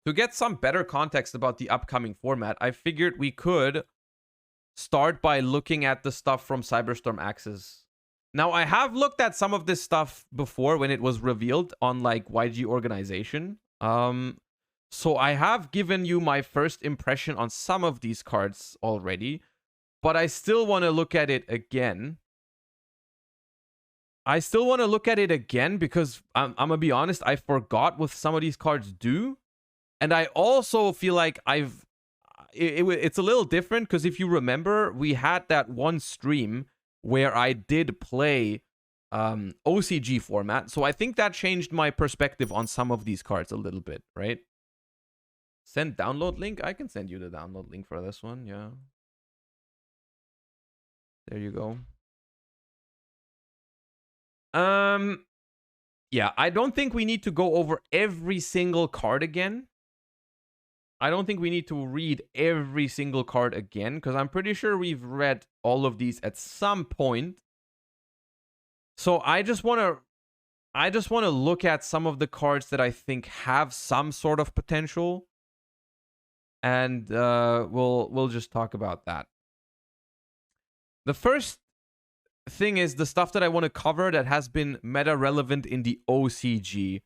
To get some better context about the upcoming format, I figured we could start by looking at the stuff from Cyberstorm Access. Now, I have looked at some of this stuff before when it was revealed on like YG Organization. So I have given you my first impression on some of these cards already, but I still want to look at it again. Because I'm gonna be honest, I forgot what some of these cards do. And I also feel like it's a little different because if you remember, we had that one stream where I did play OCG format. So I think that changed my perspective on some of these cards a little bit, right? Send download link? I can send you the download link for this one, yeah. There you go. Yeah, I don't think we need to go over every single card again. I don't think we need to read every single card again, because I'm pretty sure we've read all of these at some point. So I just want to look at some of the cards that I think have some sort of potential, and we'll just talk about that. The first thing is the stuff that I want to cover that has been meta relevant in the OCG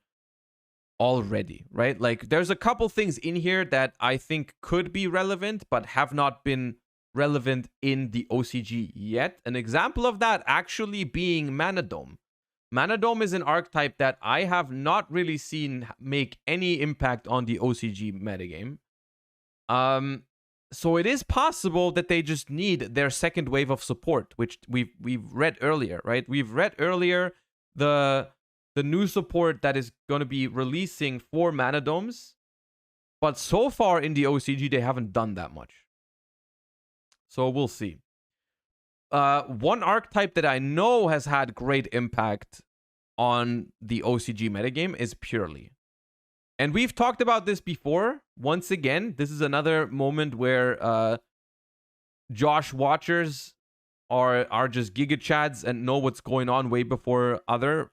already, right? Like there's a couple things in here that I think could be relevant but have not been relevant in the OCG yet. An example of that actually being Mana Dome. Mana Dome is an archetype that I have not really seen make any impact on the OCG metagame. So it is possible that they just need their second wave of support, which we've read earlier, right? We've read earlier the new support that is going to be releasing for Mana Domes, but so far in the OCG they haven't done that much. So we'll see. One archetype that I know has had great impact on the OCG metagame is Purely. And we've talked about this before. Once again, this is another moment where Josh watchers are just Giga Chads and know what's going on way before other.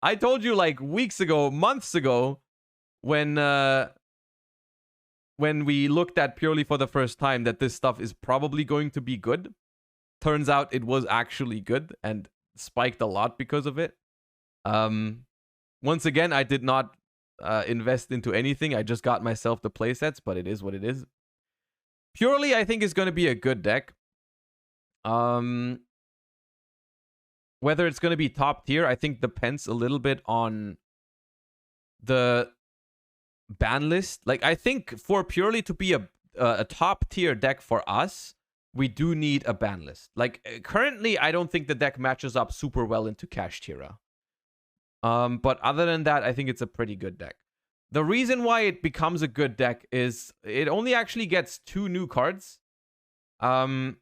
I told you like weeks ago, months ago, when we looked at Purely for the first time, that this stuff is probably going to be good. Turns out it was actually good and spiked a lot because of it. Once again, I did not invest into anything. I just got myself the playsets, but it is what it is. Purely, I think, is going to be a good deck. Whether it's going to be top tier, I think depends a little bit on the ban list. Like, I think for Purely to be a top tier deck for us, we do need a ban list. Like, currently, I don't think the deck matches up super well into Kashtira. But other than that, I think it's a pretty good deck. The reason why it becomes a good deck is it only actually gets 2 new cards. And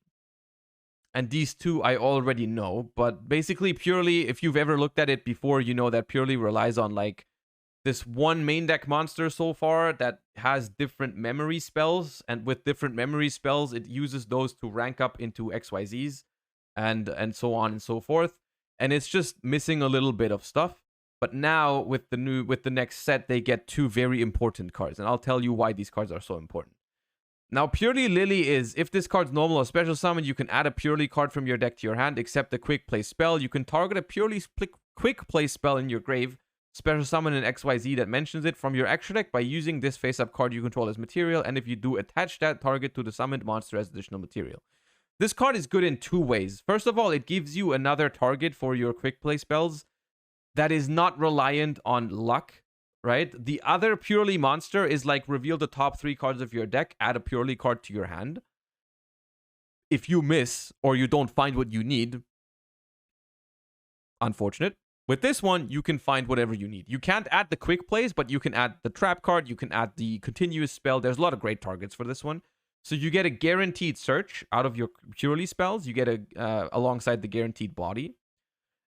these 2 I already know. But basically, Purely, if you've ever looked at it before, you know that Purely relies on like this one main deck monster so far that has different memory spells. And with different memory spells, it uses those to rank up into XYZs and so on and so forth. And it's just missing a little bit of stuff. But now with the next set, they get 2 very important cards. And I'll tell you why these cards are so important. Now, Purely Lily is, if this card's normal or special summon, you can add a Purely card from your deck to your hand, except a quick play spell. You can target a Purely quick play spell in your grave, special summon an XYZ that mentions it from your extra deck by using this face-up card you control as material. And if you do, attach that target to the summoned monster as additional material. This card is good in 2 ways. First of all, it gives you another target for your quick play spells that is not reliant on luck, right? The other Purely monster is like reveal the top 3 cards of your deck, add a Purely card to your hand. If you miss or you don't find what you need, unfortunate. With this one, you can find whatever you need. You can't add the quick plays, but you can add the trap card, you can add the continuous spell. There's a lot of great targets for this one. So you get a guaranteed search out of your Purely spells. You get alongside the guaranteed body.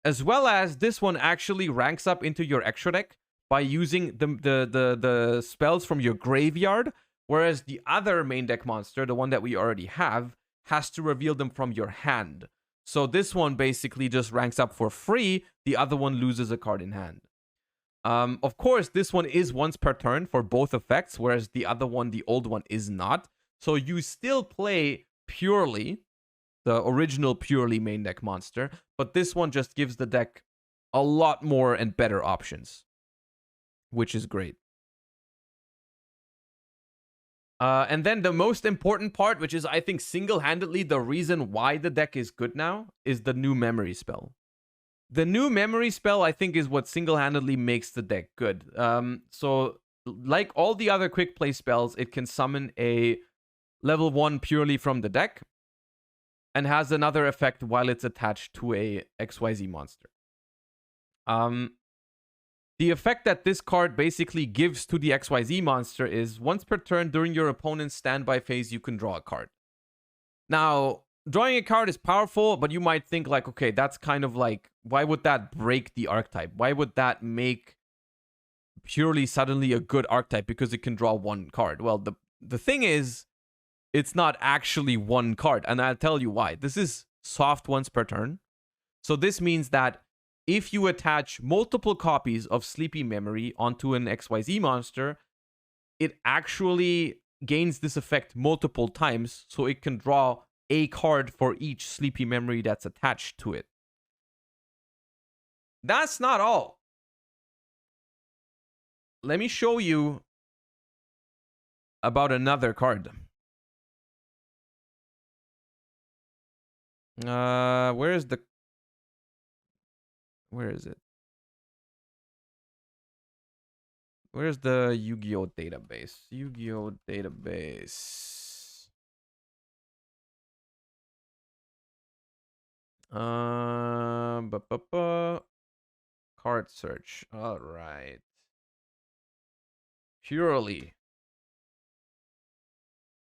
As well as this one actually ranks up into your extra deck by using the spells from your graveyard, whereas the other main deck monster, the one that we already have, has to reveal them from your hand. So this one basically just ranks up for free. The other one loses a card in hand. Of course, this one is once per turn for both effects, whereas the other one, the old one, is not. So you still play purely, the original purely main deck monster, but this one just gives the deck a lot more and better options, which is great. And then the most important part, which is, I think, single-handedly the reason why the deck is good now, is the new memory spell. The new memory spell, I think, is what single-handedly makes the deck good. So, like all the other quick play spells, it can summon a level 1 purely from the deck, and has another effect while it's attached to a XYZ monster. The effect that this card basically gives to the XYZ monster is once per turn during your opponent's standby phase, you can draw a card. Now, drawing a card is powerful, but you might think like, okay, that's kind of like, why would that break the archetype? Why would that make purely suddenly a good archetype because it can draw one card? Well, the thing is, it's not actually one card, and I'll tell you why. This is soft once per turn. So this means that if you attach multiple copies of Sleepy Memory onto an XYZ monster, it actually gains this effect multiple times, so it can draw a card for each Sleepy Memory that's attached to it. That's not all. Let me show you about another card. Where is it? Where's the Yu-Gi-Oh database? Yu-Gi-Oh database. Card search. All right. Purely.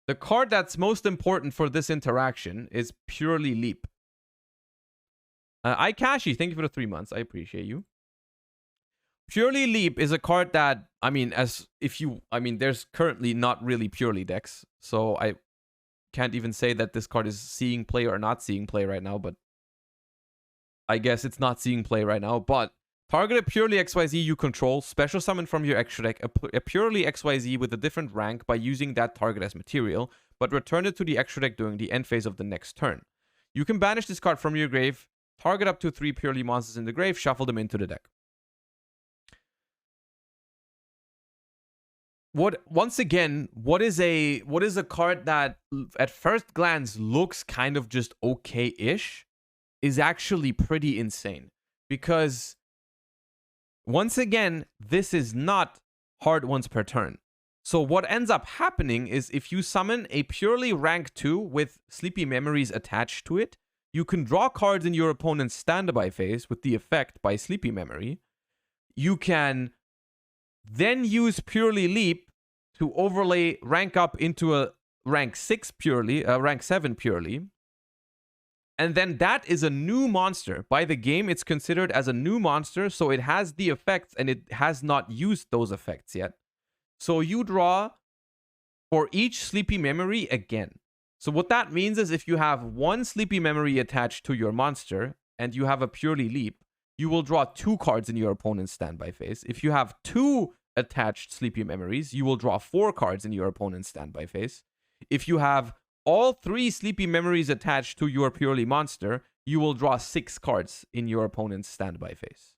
The card that's most important for this interaction is Purely Leap. Aikashi, thank you for the 3 months. I appreciate you. Purely Leap is a card that, I mean, there's currently not really Purely decks, so I can't even say that this card is seeing play or not seeing play right now, but I guess it's not seeing play right now. But target a Purely XYZ you control, special summon from your extra deck a Purely XYZ with a different rank by using that target as material, but return it to the extra deck during the end phase of the next turn. You can banish this card from your grave, target up to 3 Purely monsters in the grave, shuffle them into the deck. Once again, what is a card that at first glance looks kind of just okay-ish is actually pretty insane, because once again, this is not hard once per turn. So what ends up happening is if you summon a purely rank 2 with Sleepy Memories attached to it, you can draw cards in your opponent's standby phase with the effect by Sleepy Memory. You can then use Purely Leap to overlay rank up into a rank 6 purely, rank 7 purely. And then that is a new monster. By the game, it's considered as a new monster, so it has the effects and it has not used those effects yet. So you draw for each Sleepy Memory again. So what that means is if you have one Sleepy Memory attached to your monster and you have a Purely Leap, you will draw 2 cards in your opponent's standby phase. If you have 2 attached Sleepy Memories, you will draw 4 cards in your opponent's standby phase. If you have all 3 Sleepy Memories attached to your Purely monster, you will draw 6 cards in your opponent's standby phase.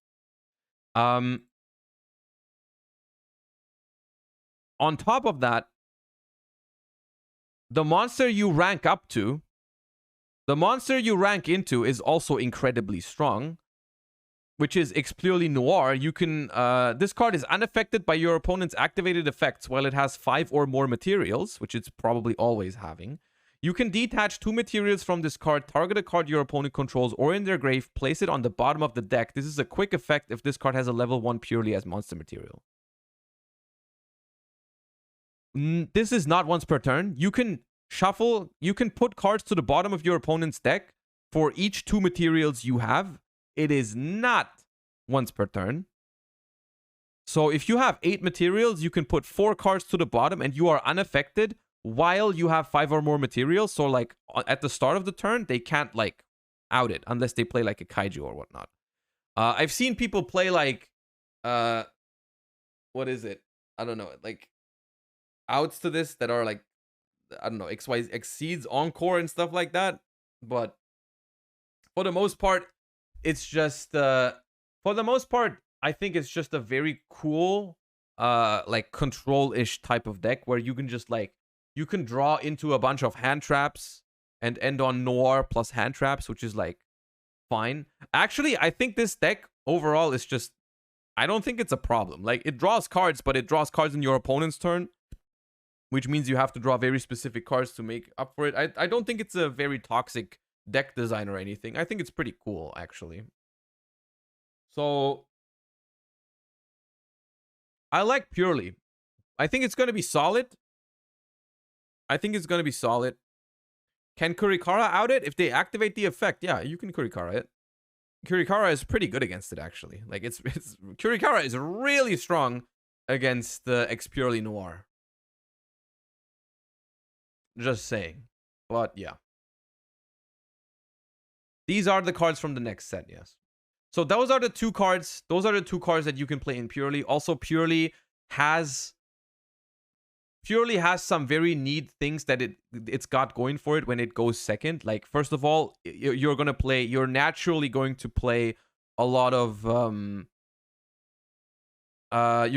On top of that, the monster you rank into is also incredibly strong, which is Expurely Noir. You can this card is unaffected by your opponent's activated effects while it has 5 or more materials, which it's probably always having. You can detach 2 materials from this card, target a card your opponent controls or in their grave, place it on the bottom of the deck. This is a quick effect if this card has a level 1 purely as monster material. This is not once per turn. You can shuffle, you can put cards to the bottom of your opponent's deck for each 2 materials you have. It is not once per turn. So if you have 8 materials, you can put 4 cards to the bottom and you are unaffected while you have 5 or more materials. So like at the start of the turn, they can't like out it unless they play like a kaiju or whatnot. I've seen people play like what is it? I don't know, like outs to this that are like, I don't know, XY exceeds Encore and stuff like that. But for the most part, it's just for the most part, I think it's just a very cool like control-ish type of deck where you can just like you can draw into a bunch of hand traps and end on Noir plus hand traps, which is like fine. Actually, I think this deck overall is just, I don't think it's a problem. Like, it draws cards, but it draws cards in your opponent's turn, which means you have to draw very specific cards to make up for it. I don't think it's a very toxic deck design or anything. I think it's pretty cool, actually. So, I like Purely. I think it's going to be solid. Can Kurikara out it? If they activate the effect, yeah, you can Kurikara it. Kurikara is pretty good against it, actually. Like, it's Kurikara is really strong against the X Purely Noir. Just saying. But, yeah. These are the cards from the next set, yes. So those are the two cards. Those are the two cards that you can play in Purely. Also, Purely has some very neat things that it's got going for it when it goes second. Like, first of all, you're naturally going to play a lot of you're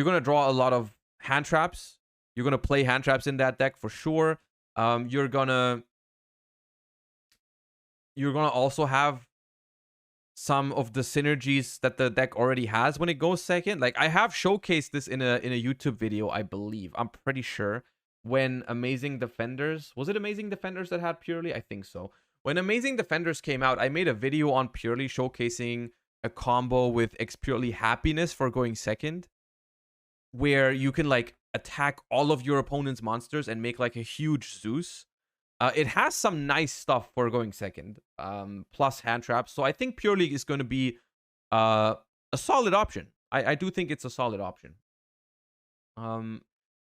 gonna draw a lot of hand traps. You're gonna play hand traps in that deck for sure. You're gonna also have some of the synergies that the deck already has when it goes second. Like, I have showcased this in a YouTube video, I believe. I'm pretty sure. When Amazing Defenders... Was it Amazing Defenders that had Purely? I think so. When Amazing Defenders came out, I made a video on Purely showcasing a combo with X Purely Happiness for going second, where you can, like, attack all of your opponent's monsters and make, like, a huge Zeus. It has some nice stuff for going second, plus hand traps. So I think Purely is going to be a solid option. I do think it's a solid option.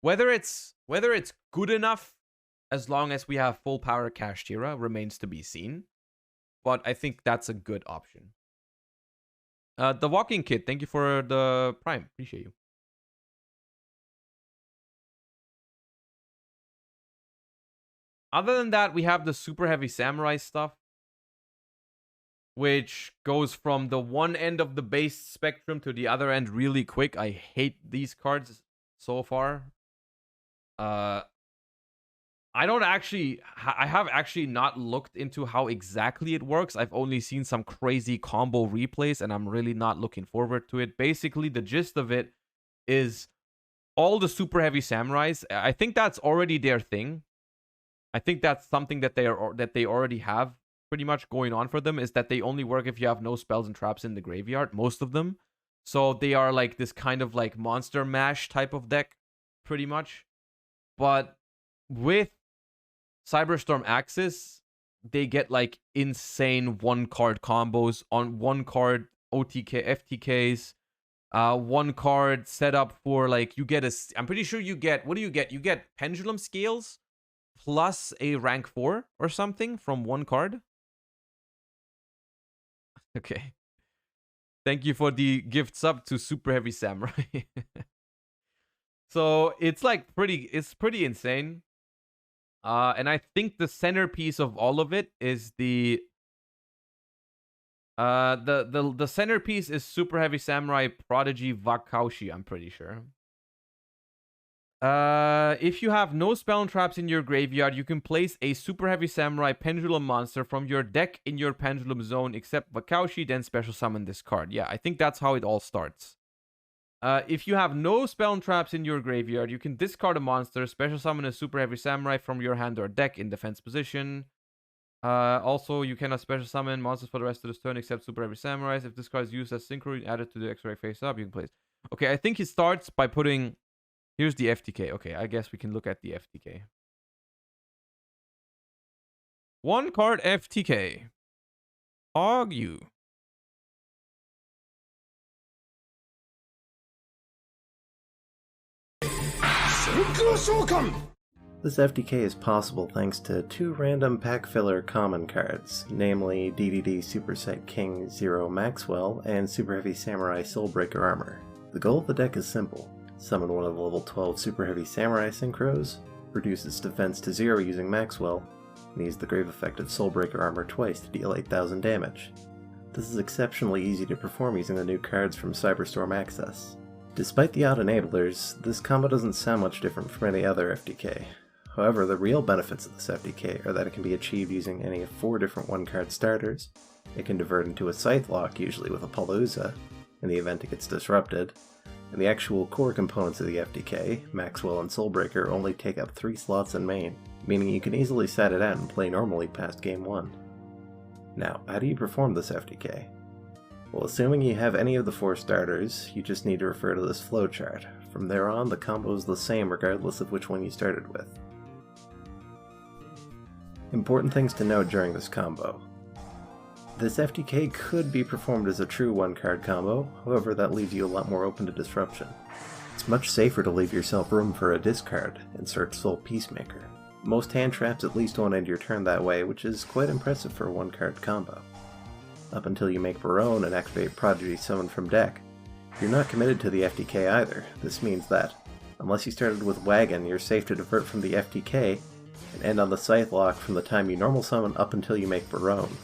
Whether it's good enough, as long as we have full power Kashtira, remains to be seen. But I think that's a good option. The Walking Kid, thank you for the Prime. Appreciate you. Other than that, we have the Super Heavy Samurai stuff, which goes from the one end of the base spectrum to the other end really quick. I hate these cards so far. I have actually not looked into how exactly it works. I've only seen some crazy combo replays, and I'm really not looking forward to it. Basically, the gist of it is all the Super Heavy Samurais. I think that's already their thing. I think that's something that they already have pretty much going on for them, is that they only work if you have no spells and traps in the graveyard, most of them. So they are like this kind of like monster mash type of deck, pretty much. But with Cyberstorm Axis, they get like insane one-card combos on one-card OTK, FTKs. One card set up for like, you get I'm pretty sure you get, what do you get? You get Pendulum Scales plus a rank 4 or something from one card. Okay. Thank you for the gift sub to Super Heavy Samurai. So it's like it's pretty insane. And I think the centerpiece of all of it is the centerpiece is Super Heavy Samurai Prodigy Wakaushi, I'm pretty sure. If you have no spell and traps in your graveyard, you can place a Super Heavy Samurai Pendulum monster from your deck in your Pendulum zone, except Wakaushi, then special summon this card. Yeah, I think that's how it all starts. If you have no spell and traps in your graveyard, you can discard a monster, special summon a Super Heavy Samurai from your hand or deck in defense position. Also, you cannot special summon monsters for the rest of this turn except Super Heavy Samurais. If this card is used as synchro, added to the X-Ray face up, you can place. Okay, I think he starts by putting... Here's the FTK. Okay, I guess we can look at the FTK. One card FTK. Hog you. This FTK is possible thanks to two random pack filler common cards, namely DDD Superset King Zero Maxwell and Super Heavy Samurai Soulbreaker Armor. The goal of the deck is simple. Summon one of the level 12 Super Heavy Samurai Synchros, reduce its defense to 0 using Maxwell, and use the Grave Effect of Soulbreaker Armor twice to deal 8,000 damage. This is exceptionally easy to perform using the new cards from Cyberstorm Access. Despite the odd enablers, this combo doesn't sound much different from any other FDK. However, the real benefits of this FDK are that it can be achieved using any of 4 different one-card starters, it can divert into a Scythe Lock, usually with a Palooza, in the event it gets disrupted, and the actual core components of the FDK, Maxwell and Soulbreaker, only take up 3 slots in main, meaning you can easily set it out and play normally past Game 1. Now, how do you perform this FDK? Well, assuming you have any of the 4 starters, you just need to refer to this flowchart. From there on, the combo is the same regardless of which one you started with. Important things to note during this combo. This FDK could be performed as a true one-card combo, however that leaves you a lot more open to disruption. It's much safer to leave yourself room for a discard, insert Soul Peacemaker. Most hand traps at least won't end your turn that way, which is quite impressive for a one-card combo. Up until you make Barone and activate Prodigy Summon from deck, you're not committed to the FDK either. This means that, unless you started with Wagon, you're safe to divert from the FDK and end on the Scythe Lock from the time you normal summon up until you make Barone.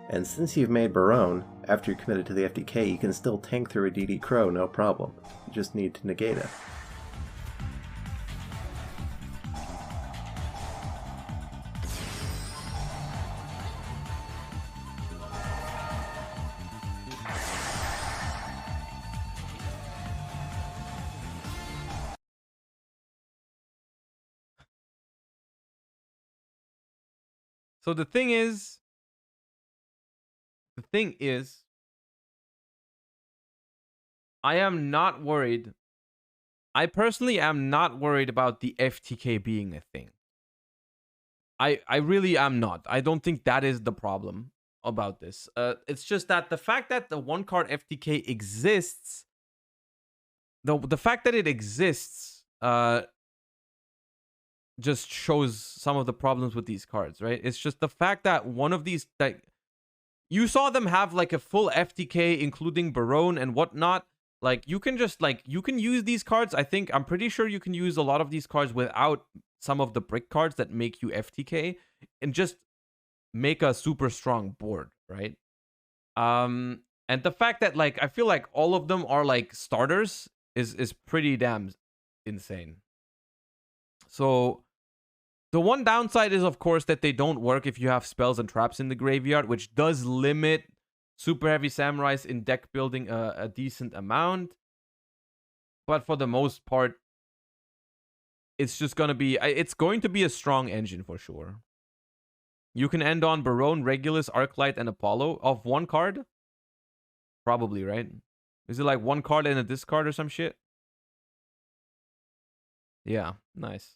And since you've made Barone, after you're committed to the FDK, you can still tank through a DD Crow no problem. You just need to negate it. So the thing is, I am not worried. I personally am not worried about the FTK being a thing. I really am not. I don't think that is the problem about this. It's just that the fact that the one card FTK exists, the fact that it exists, just shows some of the problems with these cards, right? It's just the fact that one of these, like, you saw them have like a full FTK, including Barone and whatnot. Like, you can just, like, you can use these cards. I'm pretty sure you can use a lot of these cards without some of the brick cards that make you FTK and just make a super strong board, right? And the fact that, like, I feel like all of them are like starters is pretty damn insane. So the one downside is, of course, that they don't work if you have spells and traps in the graveyard, which does limit Super Heavy Samurais in deck building a decent amount. But for the most part, it's just going to be... It's going to be a strong engine for sure. You can end on Barone, Regulus, Arclight, and Apollo off one card? Probably, right? Is it like one card and a discard or some shit? Yeah, nice.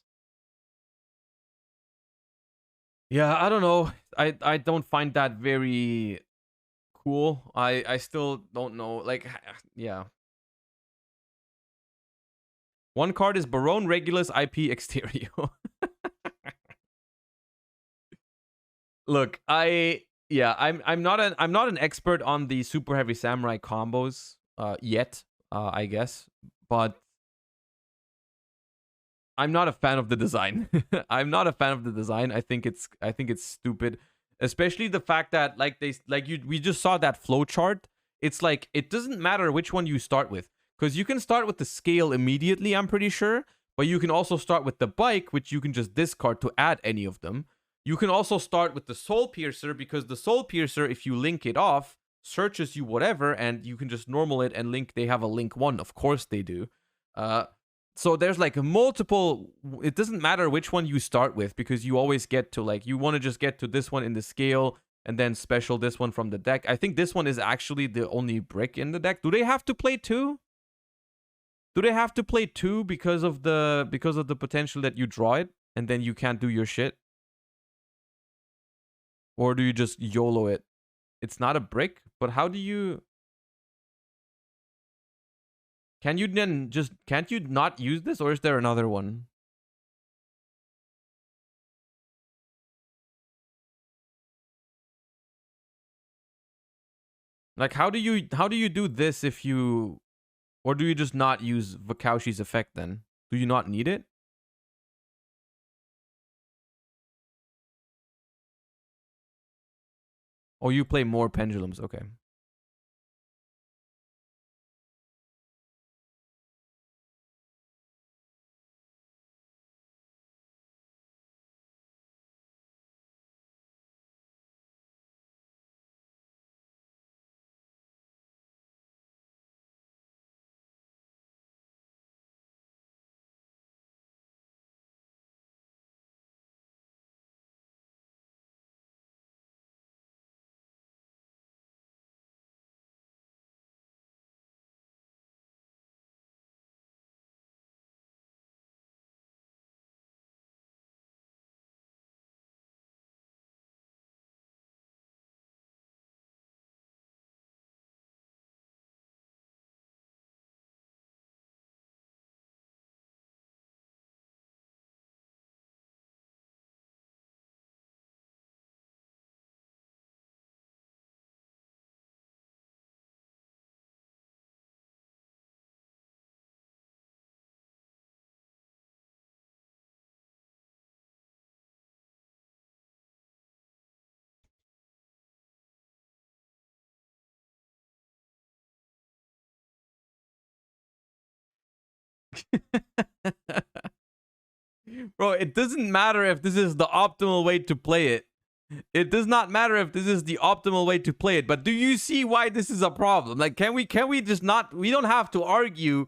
Yeah, I don't know. I don't find that very cool. I still don't know. Like, yeah. One card is Barone, Regulus, IP, Exterio. Look, I'm not an expert on the Super Heavy Samurai combos yet, I guess, but I'm not a fan of the design. I'm not a fan of the design. I think it's stupid, especially the fact that we just saw that flow chart. It's like, it doesn't matter which one you start with, because you can start with the scale immediately, I'm pretty sure, but you can also start with the bike, which you can just discard to add any of them. You can also start with the Soul Piercer, because the Soul Piercer, if you link it off, searches you whatever, and you can just normal it and link. They have a link 1, of course they do. So there's like multiple... It doesn't matter which one you start with, because you always get to, like, you want to just get to this one in the scale and then special this one from the deck. I think this one is actually the only brick in the deck. Do they have to play 2? Do they have to play 2 because of the potential that you draw it and then you can't do your shit? Or do you just YOLO it? It's not a brick, but how do you... Can you then just... Can't you not use this, or is there another one? Like, how do you do this if you... Or do you just not use Vakaushi's effect then? Do you not need it? Or you play more pendulums? Okay. Bro, it doesn't matter if this is the optimal way to play it. It does not matter if this is the optimal way to play it. But do you see why this is a problem? Like, can we just not? We don't have to argue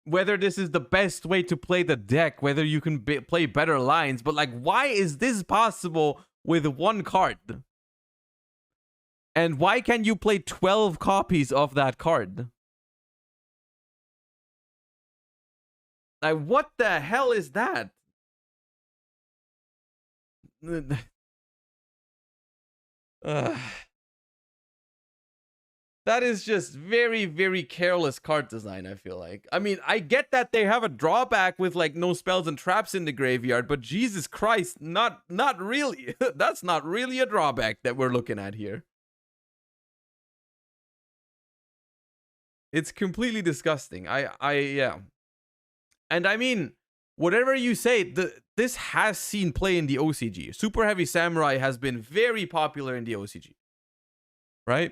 whether this is the best way to play the deck, whether you can play better lines. But like, why is this possible with one card? And why can you play 12 copies of that card? Like, what the hell is that? That is just very, very careless card design, I feel like. I mean, I get that they have a drawback with like no spells and traps in the graveyard, but Jesus Christ, not really. That's not really a drawback that we're looking at here. It's completely disgusting. Yeah. And I mean, whatever you say, this has seen play in the OCG. Super Heavy Samurai has been very popular in the OCG. Right?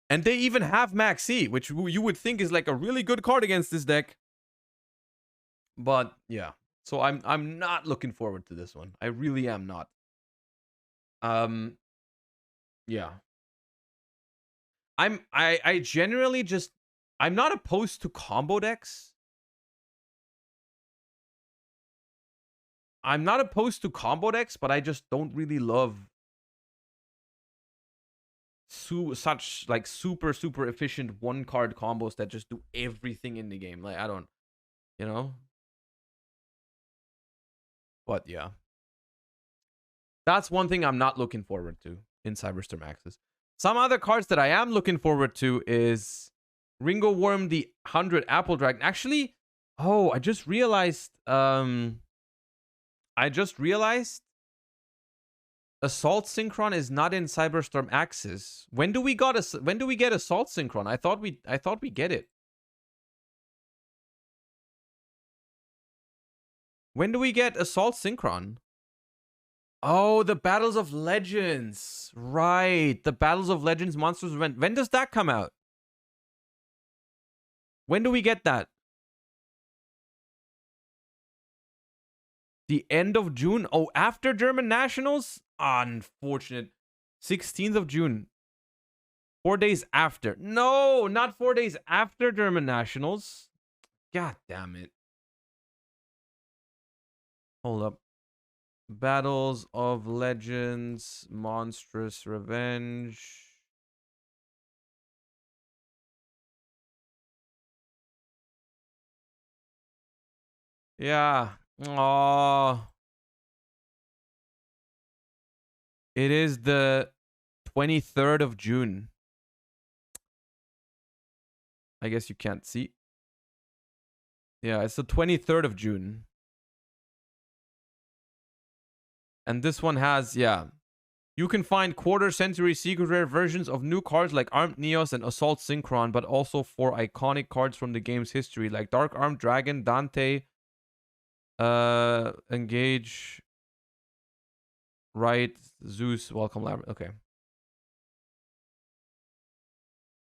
And they even have Maxi, which you would think is like a really good card against this deck. But yeah. So I'm not looking forward to this one. I really am not. Yeah. I generally just, I'm not opposed to combo decks. I'm not opposed to combo decks, but I just don't really love such like super efficient one card combos that just do everything in the game. Like, I don't, you know. But yeah, that's one thing I'm not looking forward to in Cyberstorm Axis. Some other cards that I am looking forward to is Ringo Worm, the 100 Apple Dragon. Actually, oh, I just realized Assault Synchron is not in Cyberstorm Axis. When do we get Assault Synchron? I thought we get it. When do we get Assault Synchron? Oh, the Battles of Legends. Right. The Battles of Legends Monsters event. When does that come out? When do we get that? The end of June? Oh, after German Nationals? Unfortunate. 16th of June. 4 days after. No, not 4 days after German Nationals. God damn it. Hold up. Battles of Legends, Monstrous Revenge. Yeah. Oh. It is the 23rd of June. I guess you can't see. Yeah, it's the 23rd of June. And this one has, yeah. You can find quarter-century secret rare versions of new cards like Armed Neos and Assault Synchron, but also for iconic cards from the game's history, like Dark Armed Dragon, Dante, Engage, Right, Zeus, Welcome Labyrinth. Okay.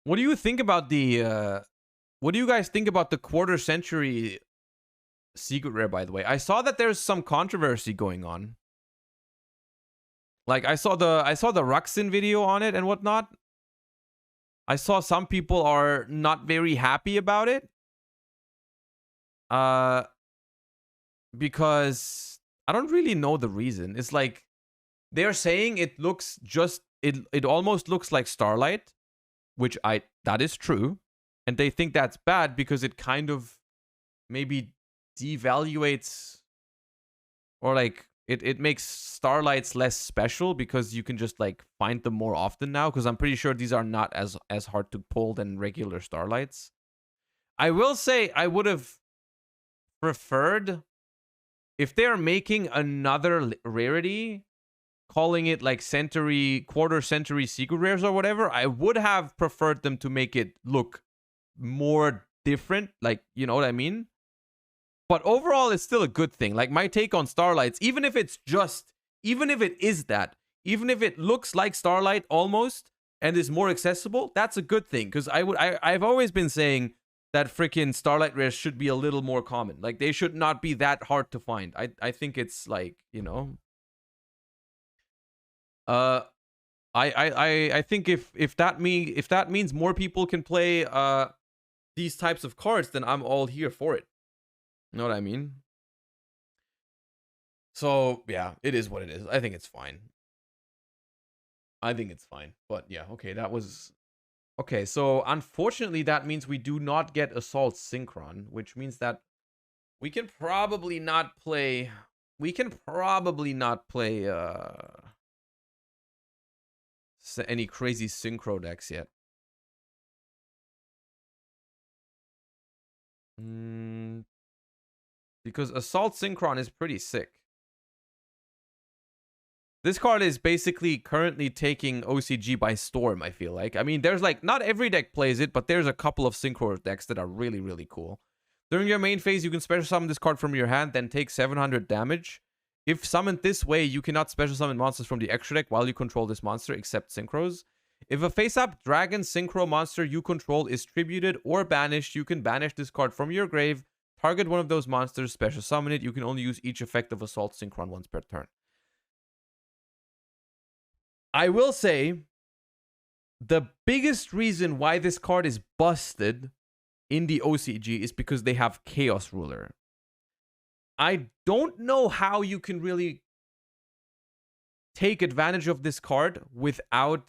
What do you think about the what do you guys think about the quarter-century secret rare, by the way? I saw that there's some controversy going on. Like I saw the Ruxin video on it and whatnot. I saw some people are not very happy about it. Because I don't really know the reason. It's like they're saying it looks just it almost looks like Starlight, which that is true. And they think that's bad because it kind of maybe devaluates or like it makes Starlights less special because you can just like find them more often now, because I'm pretty sure these are not as hard to pull than regular Starlights. I will say I would have preferred if they're making another rarity, calling it like quarter-century secret rares or whatever, I would have preferred them to make it look more different, like, you know what I mean? But overall, it's still a good thing. Like, my take on Starlights, even if it looks like Starlight almost and is more accessible, that's a good thing. Because I've always been saying that freaking Starlight rares should be a little more common. Like, they should not be that hard to find. I think it's like, you know. I think if that means more people can play these types of cards, then I'm all here for it. You know what I mean? So, yeah, it is what it is. I think it's fine. But yeah, okay, that was... Okay, so unfortunately that means we do not get Assault Synchron, which means that we can probably not play... any crazy synchro decks yet. Because Assault Synchron is pretty sick. This card is basically currently taking OCG by storm, I feel like. I mean, there's like, not every deck plays it, but there's a couple of synchro decks that are really, really cool. During your main phase, you can special summon this card from your hand, then take 700 damage. If summoned this way, you cannot special summon monsters from the extra deck while you control this monster, except synchros. If a face-up dragon synchro monster you control is tributed or banished, you can banish this card from your grave, target one of those monsters, special summon it. You can only use each effect of Assault Synchron once per turn. I will say, the biggest reason why this card is busted in the OCG is because they have Chaos Ruler. I don't know how you can really take advantage of this card without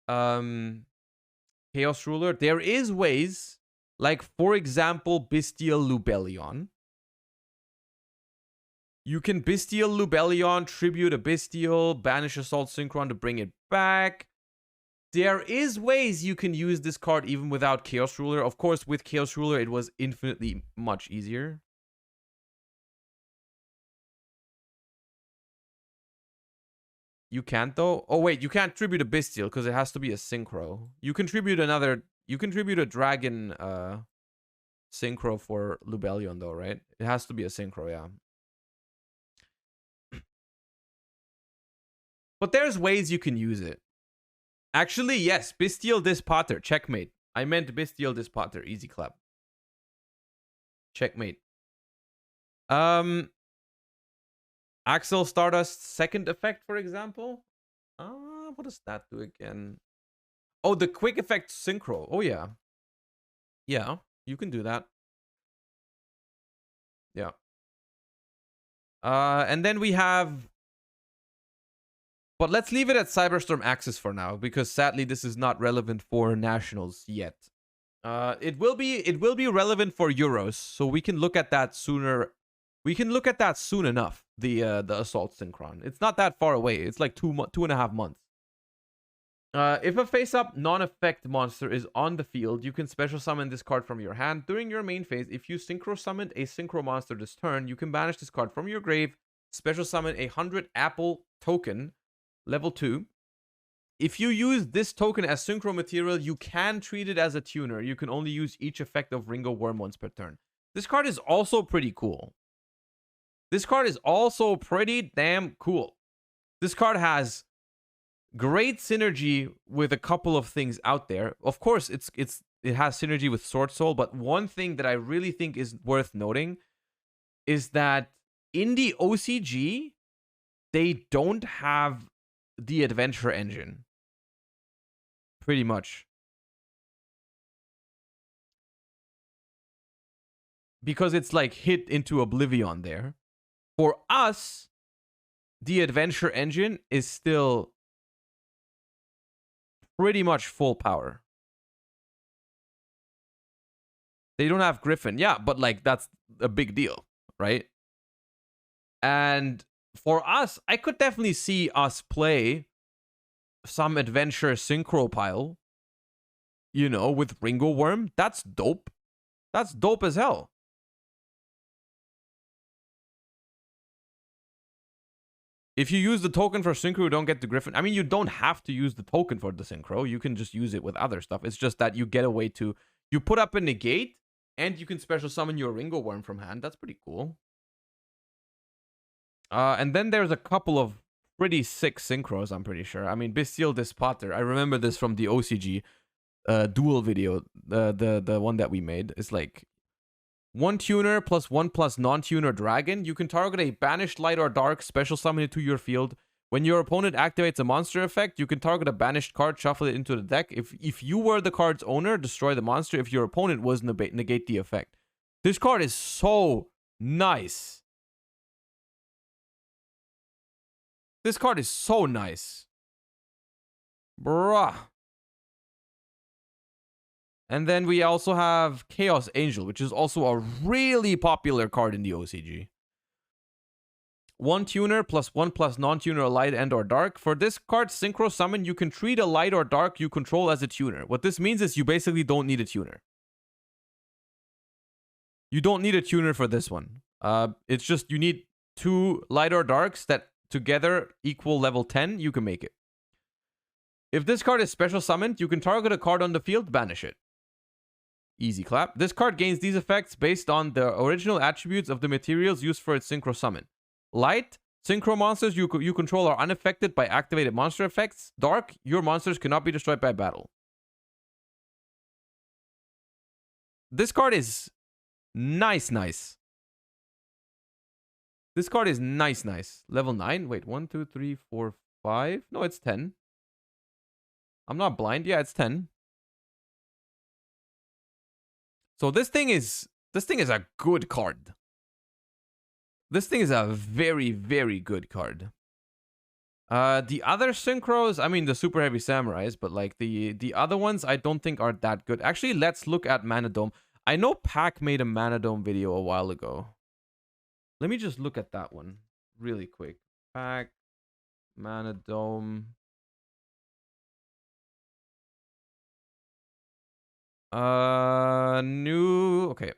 Chaos Ruler. There is ways, like, for example, Bestial Lubellion. You can Bestial Lubellion, tribute a Bestial, banish Assault Synchron to bring it back. There is ways you can use this card even without Chaos Ruler. Of course, with Chaos Ruler, it was infinitely much easier. You can't, though? Oh, wait, you can't tribute a Bestial because it has to be a Synchro. You can tribute a Dragon Synchro for Lubellion, though, right? It has to be a Synchro, yeah. But there's ways you can use it. Actually, yes, Bestial Dispater. Checkmate. I meant Bestial Dispater. Easy clap. Checkmate. Axel Stardust's second effect, for example. What does that do again? Oh, the quick effect synchro. Oh, yeah. Yeah, you can do that. Yeah. And then we have... But let's leave it at Cyberstorm Axis for now, because sadly this is not relevant for Nationals yet. It will be relevant for Euros, so we can look at that sooner. We can look at that soon enough. The Assault Synchron. It's not that far away. It's like 2.5 months. If a face-up non-effect monster is on the field, you can special summon this card from your hand. During your main phase, if you synchro summoned a synchro monster this turn, you can banish this card from your grave, special summon a 100 apple token, Level 2. If you use this token as synchro material, you can treat it as a tuner. You can only use each effect of Ringo Worm once per turn. This card is also pretty cool. This card is also pretty damn cool. This card has great synergy with a couple of things out there. Of course, it has synergy with Sword Soul, but one thing that I really think is worth noting is that in the OCG, they don't have the adventure engine. Pretty much. Because it's like hit into oblivion there. For us, the adventure engine is still pretty much full power. They don't have Griffin. Yeah, but like that's a big deal, right? And for us, I could definitely see us play some adventure synchro pile, you know, with Ringo Worm. That's dope. That's dope as hell. If you use the token for synchro, you don't get the Griffin. I mean, you don't have to use the token for the synchro. You can just use it with other stuff. It's just that you get a way to... You put up a negate, and you can special summon your Ringo Worm from hand. That's pretty cool. And then there's a couple of pretty sick synchros, I'm pretty sure. I mean, Bestial Despotter. I remember this from the OCG duel video. The one that we made. It's like... 1 tuner plus 1 plus non-tuner dragon. You can target a banished light or dark, special summon it to your field. When your opponent activates a monster effect, you can target a banished card, shuffle it into the deck. If you were the card's owner, destroy the monster. If your opponent was, negate the effect. This card is so nice. This card is so nice. Bruh. And then we also have Chaos Angel, which is also a really popular card in the OCG. 1 tuner plus 1 plus non-tuner light and or dark. For this card, Synchro Summon, you can treat a light or dark you control as a tuner. What this means is you basically don't need a tuner. You don't need a tuner for this one. It's just you need 2 light or darks that together equal level 10. You can make it. If this card is special summoned, you can target a card on the field, banish it. Easy clap. This card gains these effects based on the original attributes of the materials used for its synchro summon. Light, synchro monsters you control are unaffected by activated monster effects. Dark, your monsters cannot be destroyed by battle. This card is nice. This card is nice. Level 9. Wait, 1, 2, 3, 4, 5. No, it's 10. I'm not blind. Yeah, it's 10. So this thing is a good card. This thing is a very, very good card. The other synchros, I mean the super heavy samurais, but like the other ones I don't think are that good. Actually, let's look at Mana Dome. I know Pac made a Mana Dome video a while ago. Let me just look at that one really quick. Pac, Mana Dome. New, okay.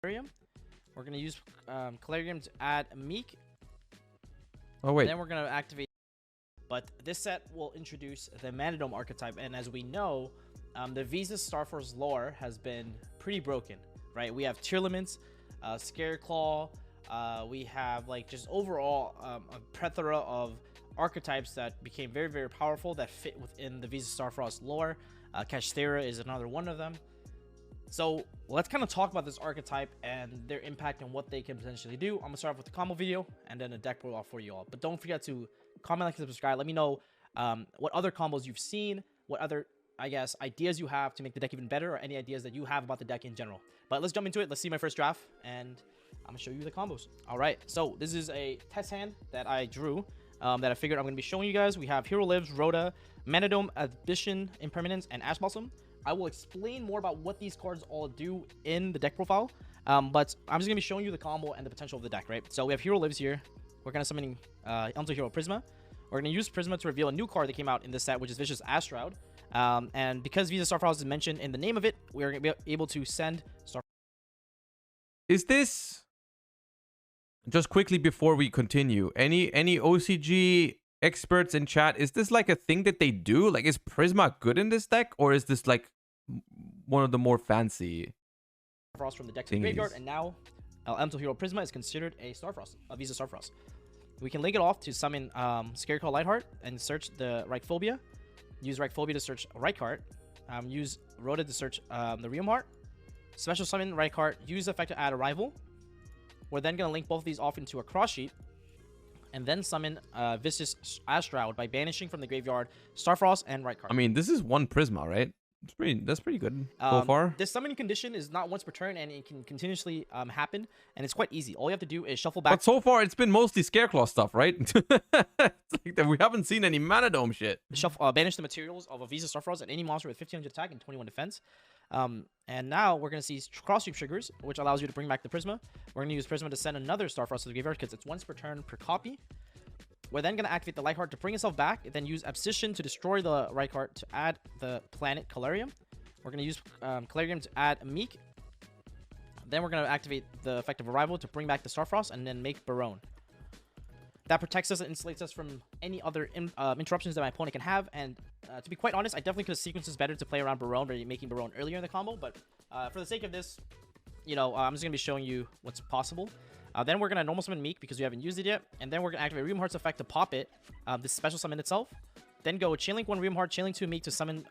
We're gonna use Calarium to add Meek. Oh wait. Then we're gonna activate. But this set will introduce the Mana Dome archetype, and as we know, the Visa Starforce lore has been pretty broken, right? We have Tearlaments, Scareclaw. We have like just overall a plethora of archetypes that became very, very powerful that fit within the Visa Starfrost lore. Kashtera is another one of them. So let's kind of talk about this archetype and their impact and what they can potentially do. I'm gonna start off with the combo video and then a deck profile for you all. But don't forget to comment, like, and subscribe. Let me know what other combos you've seen, what other, I guess, ideas you have to make the deck even better, or any ideas that you have about the deck in general. But let's jump into it. Let's see my first draft, and I'm gonna show you the combos. All right, so this is a test hand that I drew that I figured I'm gonna be showing you guys. We have Hero Lives, Rhoda, Mana Dome, Ambition, Impermanence, and Ash Blossom. I will explain more about what these cards all do in the deck profile, but I'm just gonna be showing you the combo and the potential of the deck, right? So we have Hero Lives here. We're gonna summon Elmto Hero Prisma. We're going to use Prisma to reveal a new card that came out in this set, which is Vicious Astrowd. And because Visa Starfrost is mentioned in the name of it, we're going to be able to send Star. Is this, just quickly before we continue, any OCG experts in chat, is this like a thing that they do? Like, is Prisma good in this deck, or is this like one of the more fancy Starfrost from the deck to the graveyard, and now Elemental Hero Prisma is considered a Starfrost, a Visa Starfrost. We can link it off to summon Scarecrow Lightheart and search the Reichphobia. Use Reichphobia to search Reichheart. Use Rhoda to search the Realmheart. Special summon Reichheart. Use the effect to add a rival. We're then going to link both of these off into a cross sheet. And then summon Vicious Astrowd by banishing from the graveyard Starfrost and Reichheart. I mean, this is one Prisma, right? That's pretty good so far. This summoning condition is not once per turn, and it can continuously happen, and it's quite easy. All you have to do is shuffle back. But so far, it's been mostly Scareclaw stuff, right? It's like that we haven't seen any Mana Dome shit. Shuffle, banish the materials of a Visa Starfrost and any monster with 1500 attack and 21 defense. And now we're going to see cross sweep triggers, which allows you to bring back the Prisma. We're going to use Prisma to send another Starfrost to the graveyard because it's once per turn per copy. We're then going to activate the Lightheart to bring itself back, then use Abscission to destroy the Reichheart to add the planet Calarium. We're going to use Calarium to add Meek. Then we're going to activate the effect of Arrival to bring back the Starfrost and then make Barone. That protects us and insulates us from any other interruptions that my opponent can have. And to be quite honest, I definitely could have sequenced this better to play around Barone by making Barone earlier in the combo. But for the sake of this, you know, I'm just going to be showing you what's possible. Then we're going to normal summon Meek because we haven't used it yet. And then we're going to activate Realmheart's effect to pop it, this special summon itself. Then go Chainlink 1 Realmheart, Chainlink 2 Meek to summon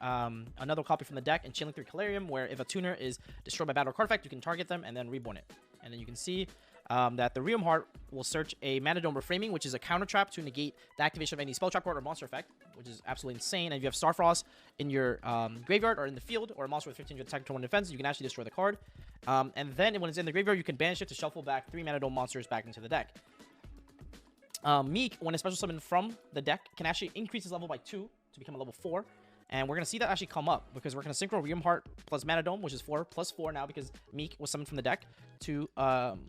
another copy from the deck, and Chainlink 3 Calarium, where if a tuner is destroyed by battle or card effect, you can target them and then reborn it. And then you can see that the Realmheart will search a Mana Dome Reframing, which is a counter trap to negate the activation of any spell trap card or monster effect, which is absolutely insane. And if you have Starfrost in your graveyard or in the field, or a monster with 1500 attack or 1 defense, you can actually destroy the card. And then when it's in the graveyard, you can banish it to shuffle back 3 Mana Dome monsters back into the deck. Meek, when a special summon from the deck, can actually increase his level by 2 to become a level 4. And we're going to see that actually come up because we're going to synchro Realmheart plus Mana Dome, which is 4 plus 4 now because Meek was summoned from the deck, to